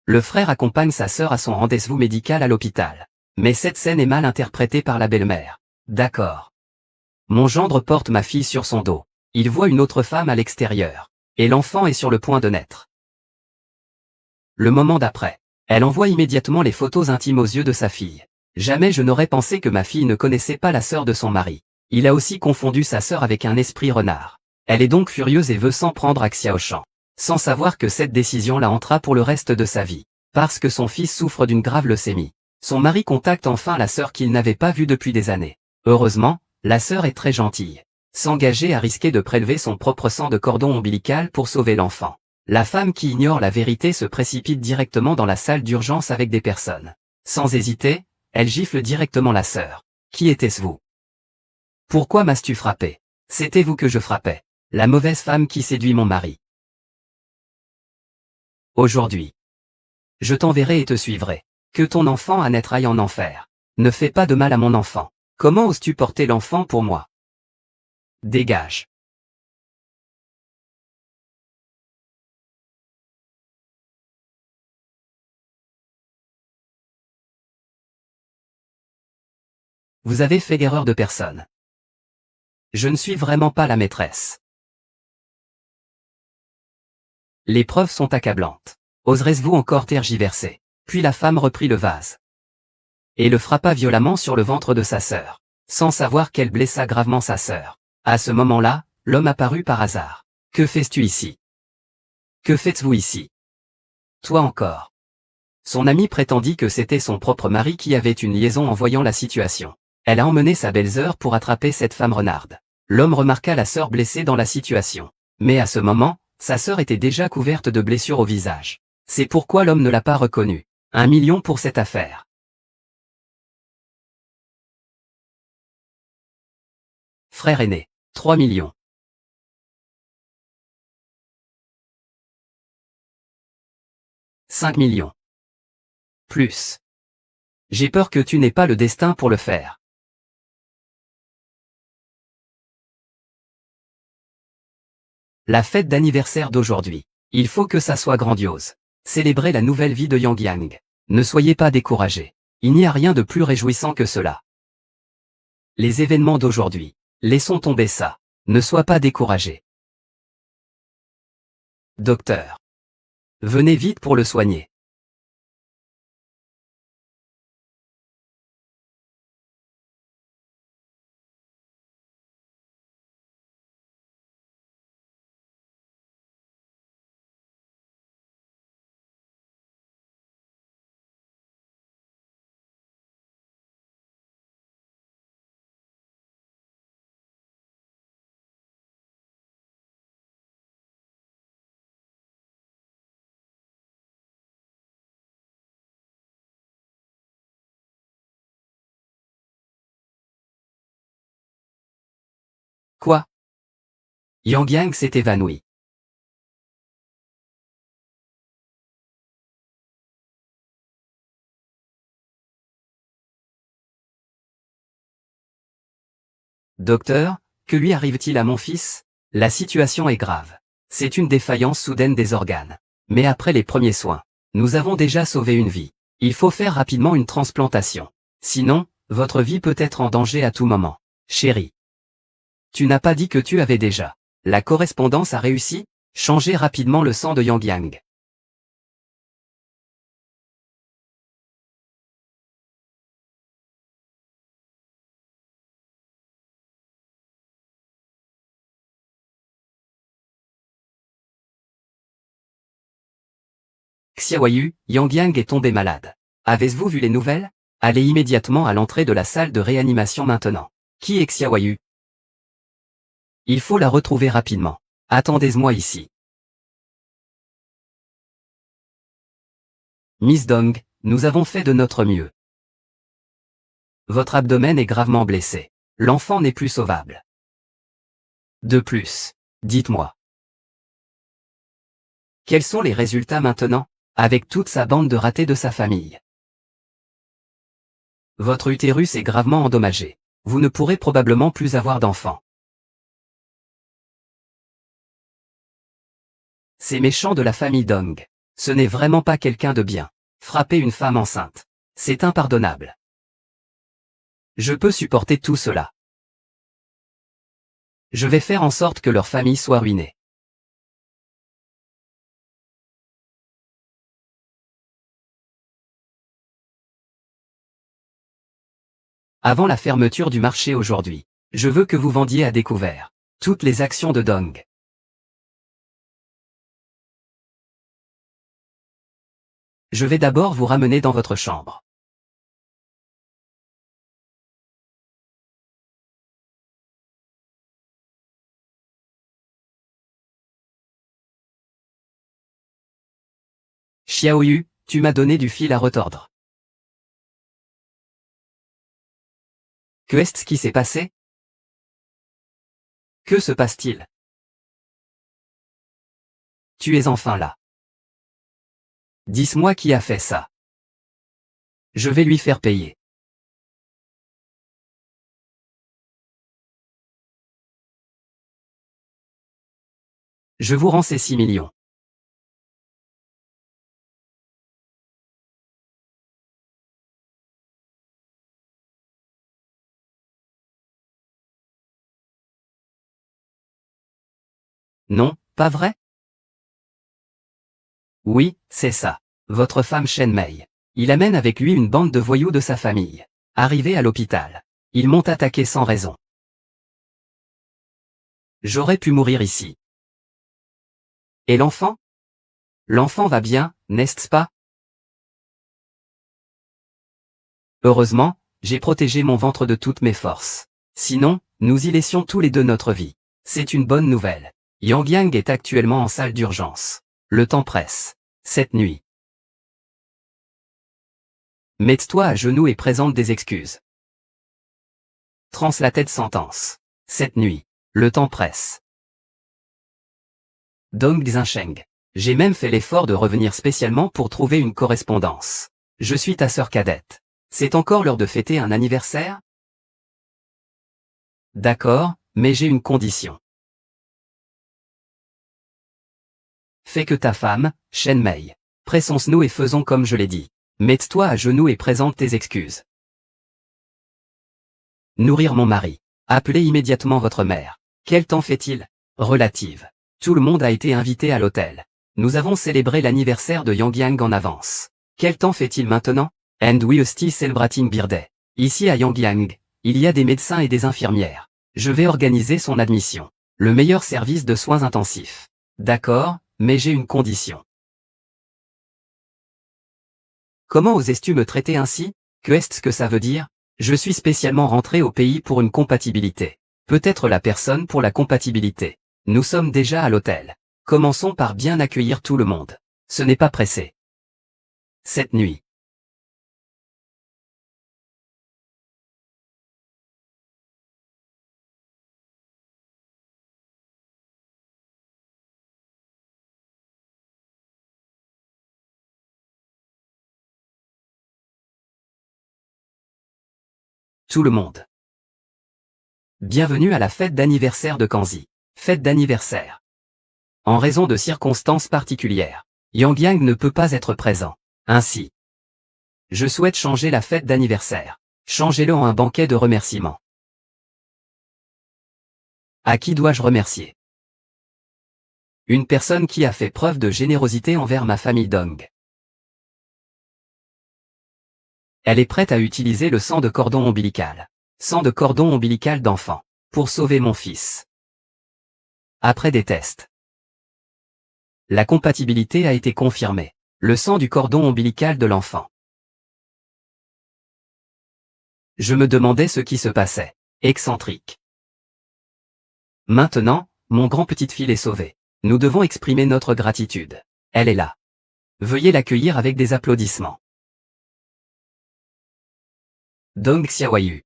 Le frère accompagne sa sœur à son rendez-vous médical à l'hôpital. Mais cette scène est mal interprétée par la belle-mère. D'accord. Mon gendre porte ma fille sur son dos. Il voit une autre femme à l'extérieur. Et l'enfant est sur le point de naître. Le moment d'après. Elle envoie immédiatement les photos intimes aux yeux de sa fille. Jamais je n'aurais pensé que ma fille ne connaissait pas la sœur de son mari. Il a aussi confondu sa sœur avec un esprit renard. Elle est donc furieuse et veut s'en prendre à Xiaoshan. Sans savoir que cette décision la hantera pour le reste de sa vie. Parce que son fils souffre d'une grave leucémie. Son mari contacte enfin la sœur qu'il n'avait pas vue depuis des années. Heureusement, la sœur est très gentille. S'engager à risquer de prélever son propre sang de cordon ombilical pour sauver l'enfant. La femme qui ignore la vérité se précipite directement dans la salle d'urgence avec des personnes. Sans hésiter, elle gifle directement la sœur. Qui était-ce vous? Pourquoi m'as-tu frappé? C'était vous que je frappais. La mauvaise femme qui séduit mon mari. Aujourd'hui. Je t'enverrai et te suivrai. Que ton enfant à naître aille en enfer. Ne fais pas de mal à mon enfant. Comment oses-tu porter l'enfant pour moi? Dégage. Vous avez fait l'erreur de personne. Je ne suis vraiment pas la maîtresse. Les preuves sont accablantes. Oserez-vous encore tergiverser? Puis la femme reprit le vase. Et le frappa violemment sur le ventre de sa sœur. Sans savoir qu'elle blessa gravement sa sœur. À ce moment-là, l'homme apparut par hasard. Que fais-tu ici? Que faites-vous ici? Toi encore. Son ami prétendit que c'était son propre mari qui avait une liaison en voyant la situation. Elle a emmené sa belle-sœur pour attraper cette femme renarde. L'homme remarqua la sœur blessée dans la situation. Mais à ce moment, sa sœur était déjà couverte de blessures au visage. C'est pourquoi l'homme ne l'a pas reconnue. 1 million pour cette affaire. Frère aîné. 3 millions. 5 millions. Plus. J'ai peur que tu n'aies pas le destin pour le faire. La fête d'anniversaire d'aujourd'hui. Il faut que ça soit grandiose. Célébrez la nouvelle vie de Yang Yang. Ne soyez pas découragés. Il n'y a rien de plus réjouissant que cela. Les événements d'aujourd'hui. Laissons tomber ça. Ne sois pas découragé. Docteur. Venez vite pour le soigner. Quoi? Yang Yang s'est évanoui. Docteur, que lui arrive-t-il à mon fils? La situation est grave. C'est une défaillance soudaine des organes. Mais après les premiers soins, nous avons déjà sauvé une vie. Il faut faire rapidement une transplantation. Sinon, votre vie peut être en danger à tout moment. Chérie. Tu n'as pas dit que tu avais déjà. La correspondance a réussi? Changez rapidement le sang de Yang Yang. Xiaoyu, Yang Yang est tombé malade. Avez-vous vu les nouvelles? Allez immédiatement à l'entrée de la salle de réanimation maintenant. Qui est Xiaoyu? Il faut la retrouver rapidement. Attendez-moi ici. Miss Dong, nous avons fait de notre mieux. Votre abdomen est gravement blessé. L'enfant n'est plus sauvable. De plus, dites-moi. Quels sont les résultats maintenant? Avec toute sa bande de ratés de sa famille. Votre utérus est gravement endommagé. Vous ne pourrez probablement plus avoir d'enfant. Ces méchants de la famille Dong. Ce n'est vraiment pas quelqu'un de bien. Frapper une femme enceinte. C'est impardonnable. Je peux supporter tout cela. Je vais faire en sorte que leur famille soit ruinée. Avant la fermeture du marché aujourd'hui, je veux que vous vendiez à découvert toutes les actions de Dong. Je vais d'abord vous ramener dans votre chambre. Xiaoyu, tu m'as donné du fil à retordre. Qu'est-ce qui s'est passé? Que se passe-t-il? Tu es enfin là. Dis-moi qui a fait ça. Je vais lui faire payer. Je vous rends ces 6 millions. Non, pas vrai? Oui, c'est ça. Votre femme Shen Mei. Il amène avec lui une bande de voyous de sa famille. Arrivé à l'hôpital, ils m'ont attaqué sans raison. J'aurais pu mourir ici. Et l'enfant? L'enfant va bien, n'est-ce pas? Heureusement, j'ai protégé mon ventre de toutes mes forces. Sinon, nous y laissions tous les deux notre vie. C'est une bonne nouvelle. Yang Yang est actuellement en salle d'urgence. Le temps presse. Cette nuit. Mets-toi à genoux et présente des excuses. Translated sentence. Cette nuit. Le temps presse. Dong Xinsheng. J'ai même fait l'effort de revenir spécialement pour trouver une correspondance. Je suis ta sœur cadette. C'est encore l'heure de fêter un anniversaire? D'accord, mais j'ai une condition. Fais que ta femme, Shen Mei. Pressons-nous et faisons comme je l'ai dit. Mets-toi à genoux et présente tes excuses. Nourrir mon mari. Appelez immédiatement votre mère. Quel temps fait-il? Relative. Tout le monde a été invité à l'hôtel. Nous avons célébré l'anniversaire de Yang Yang en avance. Quel temps fait-il maintenant? And we are still celebrating birthday. Ici à Yang Yang, il y a des médecins et des infirmières. Je vais organiser son admission. Le meilleur service de soins intensifs. D'accord, mais j'ai une condition. Comment osais-tu me traiter ainsi? Qu'est-ce que ça veut dire? Je suis spécialement rentré au pays pour une compatibilité. Peut-être la personne pour la compatibilité. Nous sommes déjà à l'hôtel. Commençons par bien accueillir tout le monde. Ce n'est pas pressé. Cette nuit. Tout le monde. Bienvenue à la fête d'anniversaire de Kanzi. Fête d'anniversaire. En raison de circonstances particulières, Yang Yang ne peut pas être présent. Ainsi, je souhaite changer la fête d'anniversaire. Changez-le en un banquet de remerciements. À qui dois-je remercier? Une personne qui a fait preuve de générosité envers ma famille Dong. Elle est prête à utiliser le sang de cordon ombilical. Sang de cordon ombilical d'enfant. Pour sauver mon fils. Après des tests. La compatibilité a été confirmée. Le sang du cordon ombilical de l'enfant. Je me demandais ce qui se passait. Excentrique. Maintenant, mon grand petite fille est sauvée. Nous devons exprimer notre gratitude. Elle est là. Veuillez l'accueillir avec des applaudissements. Dong Xiaoyu.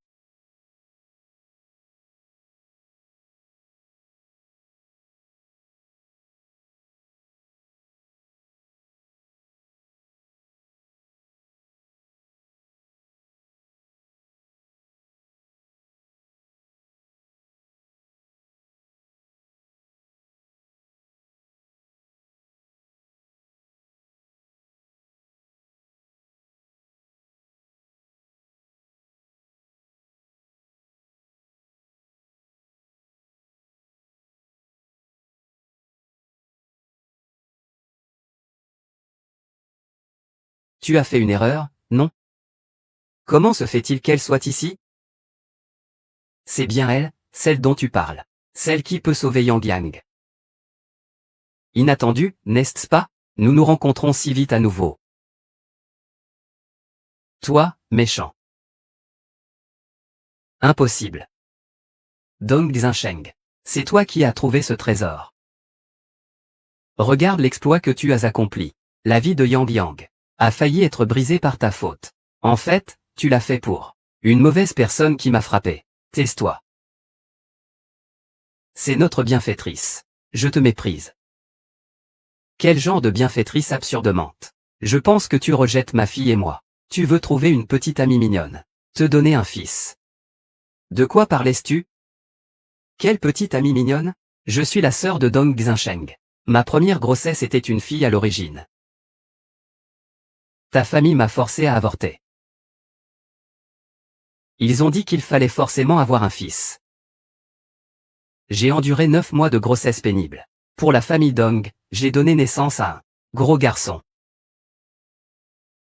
Tu as fait une erreur, non? Comment se fait-il qu'elle soit ici? C'est bien elle, celle dont tu parles. Celle qui peut sauver Yang Yang. Inattendu, n'est-ce pas? Nous nous rencontrons si vite à nouveau. Toi, méchant. Impossible. Dong Xiansheng. C'est toi qui as trouvé ce trésor. Regarde l'exploit que tu as accompli. La vie de Yang Yang a failli être brisée par ta faute. En fait, tu l'as fait pour une mauvaise personne qui m'a frappé. Taise-toi. C'est notre bienfaitrice. Je te méprise. Quel genre de bienfaitrice absurdmente. Je pense que tu rejettes ma fille et moi. Tu veux trouver une petite amie mignonne. Te donner un fils. De quoi parlais-tu? Quelle petite amie mignonne? Je suis la sœur de Dong Xiansheng. Ma première grossesse était une fille à l'origine. Ta famille m'a forcé à avorter. Ils ont dit qu'il fallait forcément avoir un fils. J'ai enduré 9 mois de grossesse pénible. Pour la famille Dong, j'ai donné naissance à un gros garçon.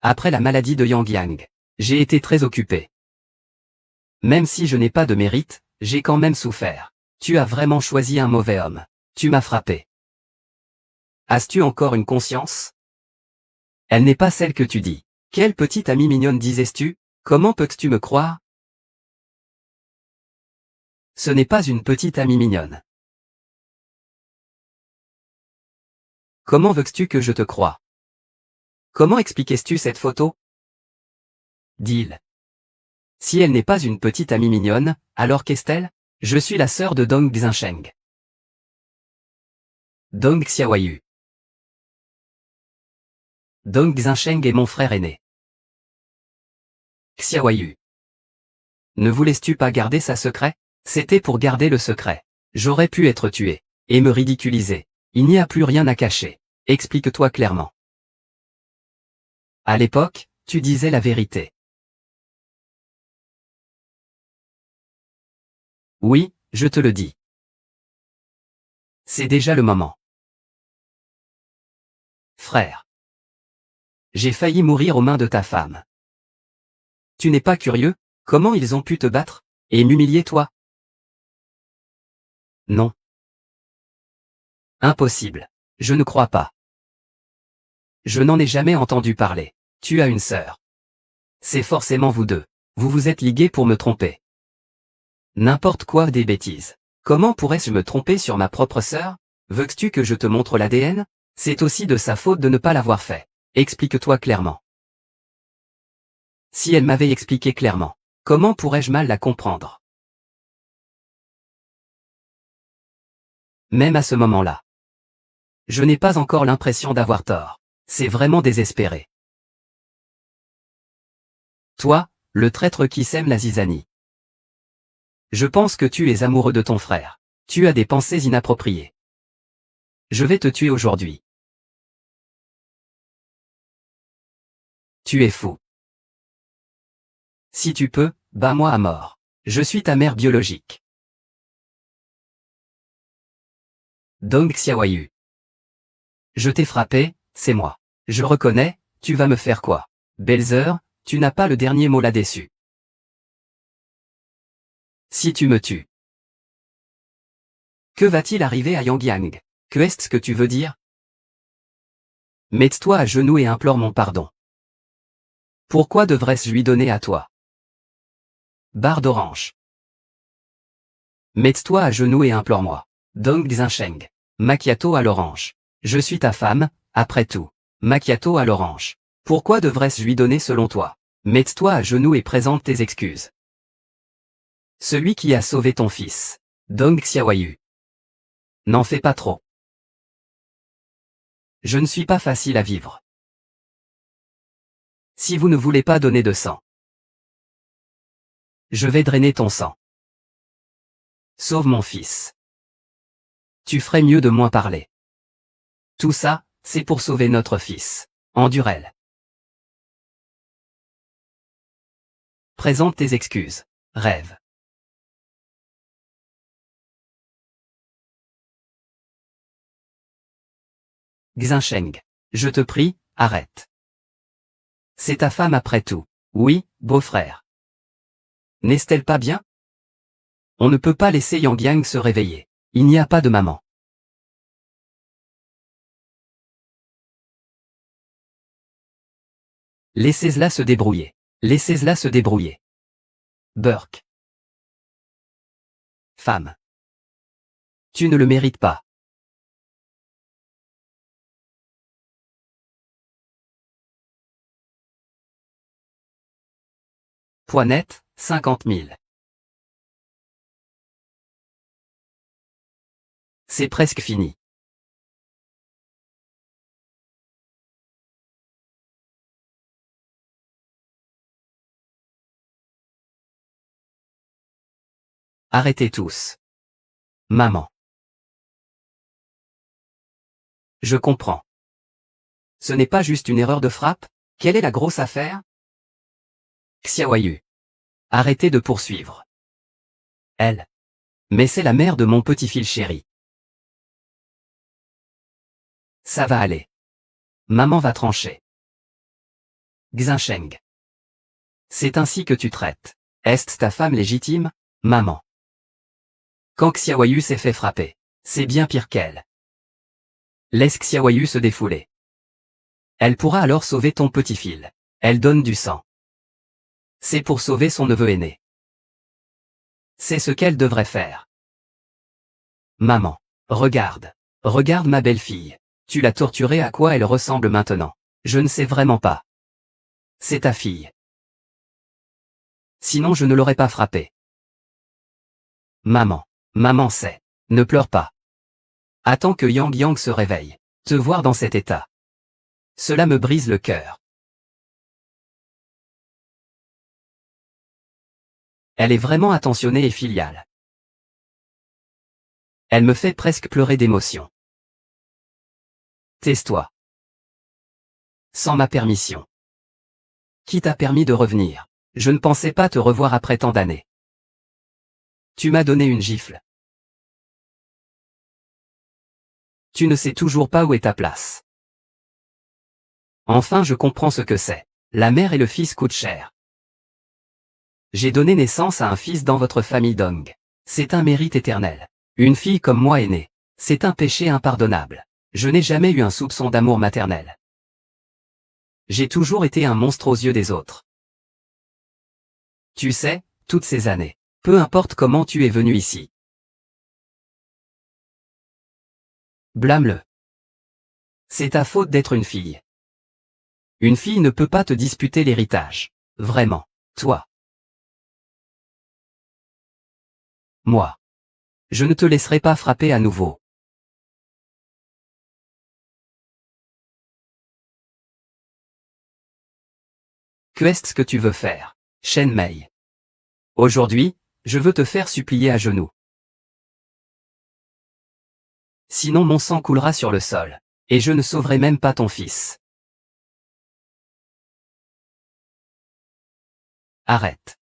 Après la maladie de Yang Yang, j'ai été très occupé. Même si je n'ai pas de mérite, j'ai quand même souffert. Tu as vraiment choisi un mauvais homme. Tu m'as frappé. As-tu encore une conscience? Elle n'est pas celle que tu dis. Quelle petite amie mignonne disais-tu? Comment peux-tu me croire? Ce n'est pas une petite amie mignonne. Comment veux-tu que je te croie? Comment expliquais-tu cette photo? Dis-il. Si elle n'est pas une petite amie mignonne, alors qu'est-elle? Je suis la sœur de Dong Xiansheng. Dong Xiaoyu. Dong Xiansheng est mon frère aîné. Xiaoyu. Ne voulais-tu pas garder ça secret? C'était pour garder le secret. J'aurais pu être tué. Et me ridiculiser. Il n'y a plus rien à cacher. Explique-toi clairement. À l'époque, tu disais la vérité. Oui, je te le dis. C'est déjà le moment. Frère. J'ai failli mourir aux mains de ta femme. Tu n'es pas curieux? Comment ils ont pu te battre? Et m'humilier toi? Non. Impossible. Je ne crois pas. Je n'en ai jamais entendu parler. Tu as une sœur. C'est forcément vous deux. Vous vous êtes ligués pour me tromper. N'importe quoi des bêtises. Comment pourrais-je me tromper sur ma propre sœur? Veux-tu que je te montre l'ADN? C'est aussi de sa faute de ne pas l'avoir fait. Explique-toi clairement. Si elle m'avait expliqué clairement, comment pourrais-je mal la comprendre? Même à ce moment-là. Je n'ai pas encore l'impression d'avoir tort. C'est vraiment désespéré. Toi, le traître qui sème la zizanie. Je pense que tu es amoureux de ton frère. Tu as des pensées inappropriées. Je vais te tuer aujourd'hui. Tu es fou. Si tu peux, bats-moi à mort. Je suis ta mère biologique. Dong Xiaoyu. Je t'ai frappé, c'est moi. Je reconnais, tu vas me faire quoi? Belzer, tu n'as pas le dernier mot là-dessus. Si tu me tues. Que va-t-il arriver à Yang Yang? Que est-ce que tu veux dire? Mets-toi à genoux et implore mon pardon. Pourquoi devrais-je lui donner à toi? Barre d'orange. Mets-toi à genoux et implore-moi. Dong Xiansheng. Macchiato à l'orange. Je suis ta femme, après tout. Macchiato à l'orange. Pourquoi devrais-je lui donner selon toi? Mets-toi à genoux et présente tes excuses. Celui qui a sauvé ton fils. Dong Xiaoyu. N'en fais pas trop. Je ne suis pas facile à vivre. Si vous ne voulez pas donner de sang, je vais drainer ton sang. Sauve mon fils. Tu ferais mieux de moins parler. Tout ça, c'est pour sauver notre fils. Endurel. Présente tes excuses. Rêve. Xiansheng. Je te prie, arrête. C'est ta femme après tout. Oui, beau-frère. N'est-elle pas bien? On ne peut pas laisser Yang Yang se réveiller. Il n'y a pas de maman. Laissez-la se débrouiller. Laissez-la se débrouiller. Burke. Femme. Tu ne le mérites pas. Poids net, 50 000. C'est presque fini. Arrêtez tous. Maman. Je comprends. Ce n'est pas juste une erreur de frappe? Quelle est la grosse affaire? Xiaoyu. Arrêtez de poursuivre. Elle. Mais c'est la mère de mon petit-fils chéri. Ça va aller. Maman va trancher. Xinsheng. C'est ainsi que tu traites. Est-ce ta femme légitime, maman? Quand Xiaoyu s'est fait frapper, c'est bien pire qu'elle. Laisse Xiaoyu se défouler. Elle pourra alors sauver ton petit-fils. Elle donne du sang. C'est pour sauver son neveu aîné. C'est ce qu'elle devrait faire. Maman. Regarde. Regarde ma belle-fille. Tu l'as torturée, à quoi elle ressemble maintenant? Je ne sais vraiment pas. C'est ta fille. Sinon je ne l'aurais pas frappée. Maman. Maman sait. Ne pleure pas. Attends que Yang Yang se réveille. Te voir dans cet état. Cela me brise le cœur. Elle est vraiment attentionnée et filiale. Elle me fait presque pleurer d'émotion. Tais-toi. Sans ma permission. Qui t'a permis de revenir? Je ne pensais pas te revoir après tant d'années. Tu m'as donné une gifle. Tu ne sais toujours pas où est ta place. Enfin je comprends ce que c'est. La mère et le fils coûtent cher. J'ai donné naissance à un fils dans votre famille Dong. C'est un mérite éternel. Une fille comme moi est née. C'est un péché impardonnable. Je n'ai jamais eu un soupçon d'amour maternel. J'ai toujours été un monstre aux yeux des autres. Tu sais, toutes ces années. Peu importe comment tu es venu ici. Blâme-le. C'est ta faute d'être une fille. Une fille ne peut pas te disputer l'héritage. Vraiment. Toi. Moi. Je ne te laisserai pas frapper à nouveau. Qu'est-ce que tu veux faire, Shen Mei? Aujourd'hui, je veux te faire supplier à genoux. Sinon mon sang coulera sur le sol. Et je ne sauverai même pas ton fils. Arrête.